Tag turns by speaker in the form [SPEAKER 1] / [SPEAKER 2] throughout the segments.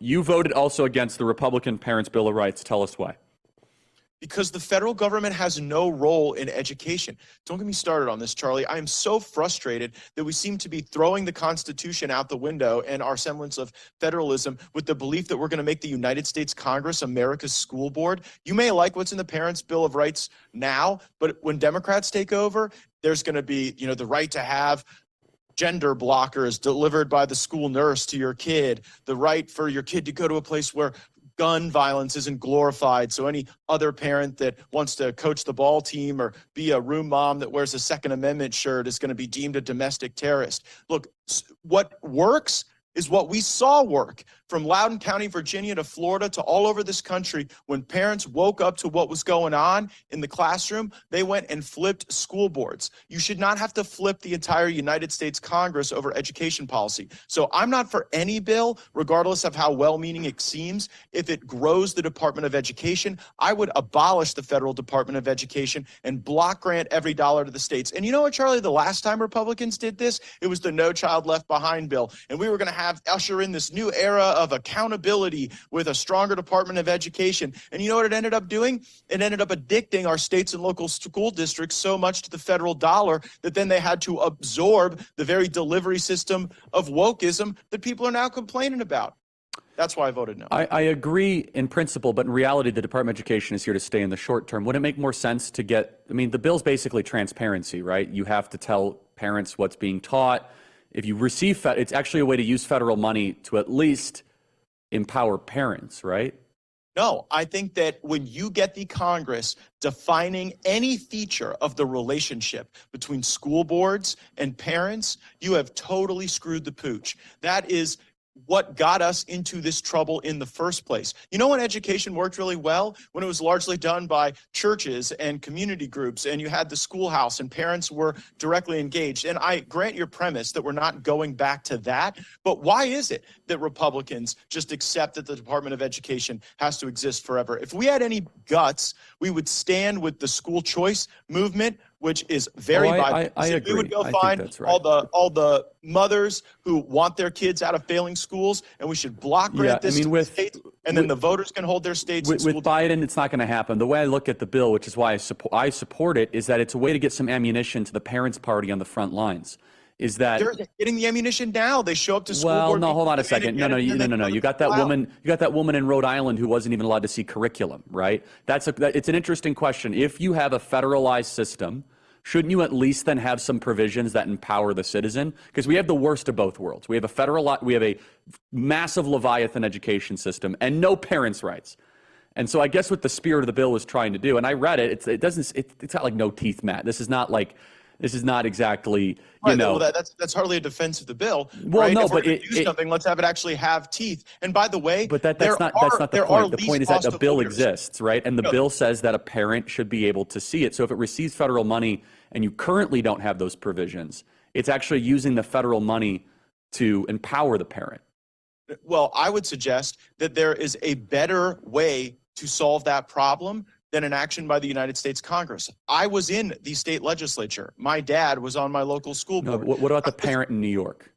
[SPEAKER 1] You voted also against the Republican Parents' Bill of Rights. Tell us why.
[SPEAKER 2] Because the federal government has no role in education. Don't get me started on this, Charlie. I am so frustrated that we seem to be throwing the Constitution out the window and our semblance of federalism with the belief that we're going to make the United States Congress America's school board. You may like what's in the Parents' Bill of Rights now, but when Democrats take over, there's going to be, the right to have gender blockers delivered by the school nurse to your kid, the right for your kid to go to a place where gun violence isn't glorified. So any other parent that wants to coach the ball team or be a room mom that wears a Second Amendment shirt is going to be deemed a domestic terrorist. Look, what works is what we saw work from Loudoun County, Virginia to Florida to all over this country. When parents woke up to what was going on in the classroom, they went and flipped school boards. You should not have to flip the entire United States Congress over education policy. So I'm not for any bill, regardless of how well-meaning it seems. If it grows the Department of Education, I would abolish the federal Department of Education and block grant every dollar to the states. And you know what, Charlie? The last time Republicans did this, it was the No Child Left Behind bill. And we were going to usher in this new era of accountability with a stronger Department of Education. And you know what it ended up doing? It ended up addicting our states and local school districts so much to the federal dollar that then they had to absorb the very delivery system of wokeism that people are now complaining about. That's why I voted no.
[SPEAKER 1] I agree in principle, but in reality, the Department of Education is here to stay in the short term. Would it make more sense to the bill's basically transparency, right? You have to tell parents what's being taught. If you receive, it's actually a way to use federal money to at least empower parents, right?
[SPEAKER 2] No, I think that when you get the Congress defining any feature of the relationship between school boards and parents, you have totally screwed the pooch. That is what got us into this trouble in the first place. You know when education worked really well? When it was largely done by churches and community groups, and you had the schoolhouse and parents were directly engaged. And I grant your premise that we're not going back to that, but why is it that Republicans just accept that the Department of Education has to exist forever? If we had any guts, we would stand with the school choice movement, which is very vibrant.
[SPEAKER 1] I agree.
[SPEAKER 2] We would go find all the mothers who want their kids out of failing schools, and we should block grant this to the states, and then the voters can hold their states.
[SPEAKER 1] With Biden, it's not going to happen. The way I look at the bill, which is why I support it, is that it's a way to get some ammunition to the parents' party on the front lines. Is that
[SPEAKER 2] they're getting the ammunition now? They show up to school.
[SPEAKER 1] Well,
[SPEAKER 2] board
[SPEAKER 1] no, hold on a second. No. You got that woman. You got that woman in Rhode Island who wasn't even allowed to see curriculum, right? It's an interesting question. If you have a federalized system, shouldn't you at least then have some provisions that empower the citizen? Because we have the worst of both worlds. We have a massive Leviathan education system and no parents' rights. And so I guess what the spirit of the bill was trying to do, and I read it, it's not like no teeth, Matt. This is not exactly,
[SPEAKER 2] Well, that's hardly a defense of the bill.
[SPEAKER 1] Well,
[SPEAKER 2] right?
[SPEAKER 1] no,
[SPEAKER 2] if
[SPEAKER 1] but
[SPEAKER 2] we're gonna do something, let's have it actually have teeth. And by the way,
[SPEAKER 1] but that's not the point. The point is that the bill exists, right? And the bill says that a parent should be able to see it. So if it receives federal money and you currently don't have those provisions, it's actually using the federal money to empower the parent.
[SPEAKER 2] Well, I would suggest that there is a better way to solve that problem than an action by the United States Congress. I was in the state legislature. My dad was on my local school board.
[SPEAKER 1] No, what about the parent in New York?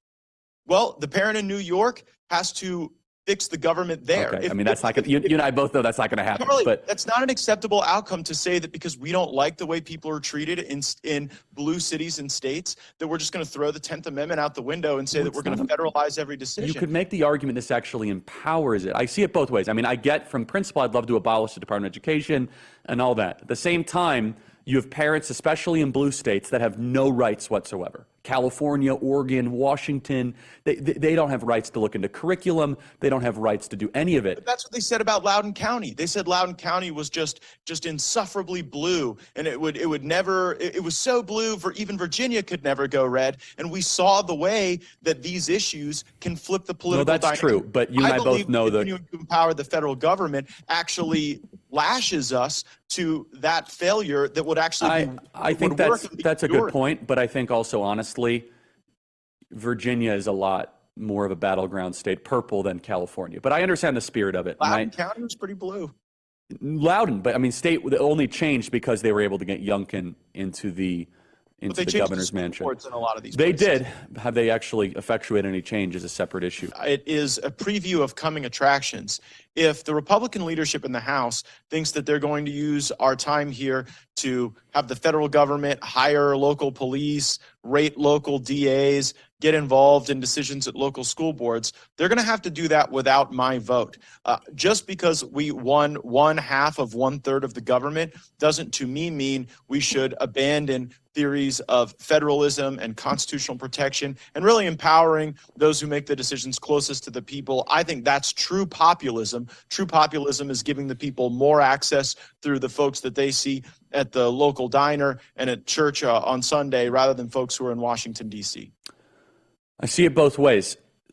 [SPEAKER 2] Well, the parent in New York has to fix the government there.
[SPEAKER 1] Okay. That's not going. You and I both know that's not going to happen.
[SPEAKER 2] Charlie,
[SPEAKER 1] but
[SPEAKER 2] that's not an acceptable outcome to say that because we don't like the way people are treated in blue cities and states, that we're just going to throw the 10th Amendment out the window and say that we're going to federalize every decision.
[SPEAKER 1] You could make the argument this actually empowers it. I see it both ways. I get from principle, I'd love to abolish the Department of Education and all that. At the same time, you have parents, especially in blue states, that have no rights whatsoever. California, Oregon, Washington, they don't have rights to look into curriculum. They don't have rights to do any of it.
[SPEAKER 2] But that's what they said about Loudoun County. They said Loudoun County was just insufferably blue, and it was so blue for even Virginia could never go red. And we saw the way that these issues can flip the political dynamic.
[SPEAKER 1] No, that's true. But you and I both know that
[SPEAKER 2] continuing to empower the federal government actually lashes us to that failure that would actually
[SPEAKER 1] I think that's a good point, but I think also honestly Virginia is a lot more of a battleground state, purple, than California. But I understand the spirit of it.
[SPEAKER 2] Loudoun County was pretty blue.
[SPEAKER 1] Loudoun, but state only changed because they were able to get Youngkin into the
[SPEAKER 2] But
[SPEAKER 1] into
[SPEAKER 2] they
[SPEAKER 1] the
[SPEAKER 2] changed
[SPEAKER 1] governor's
[SPEAKER 2] school
[SPEAKER 1] mansion.
[SPEAKER 2] boards in a lot of these
[SPEAKER 1] They
[SPEAKER 2] places.
[SPEAKER 1] did. Have they actually effectuated any change is a separate issue.
[SPEAKER 2] It is a preview of coming attractions. If the Republican leadership in the House thinks that they're going to use our time here to have the federal government hire local police, rate local DAs, get involved in decisions at local school boards, they're going to have to do that without my vote. Just because we won 1/2 of 1/3 of the government doesn't, to me, mean we should abandon theories of federalism and constitutional protection and really empowering those who make the decisions closest to the people. I think that's true populism. True populism is giving the people more access through the folks that they see at the local diner and at church on Sunday rather than folks who are in Washington, D.C.
[SPEAKER 1] I see it both ways.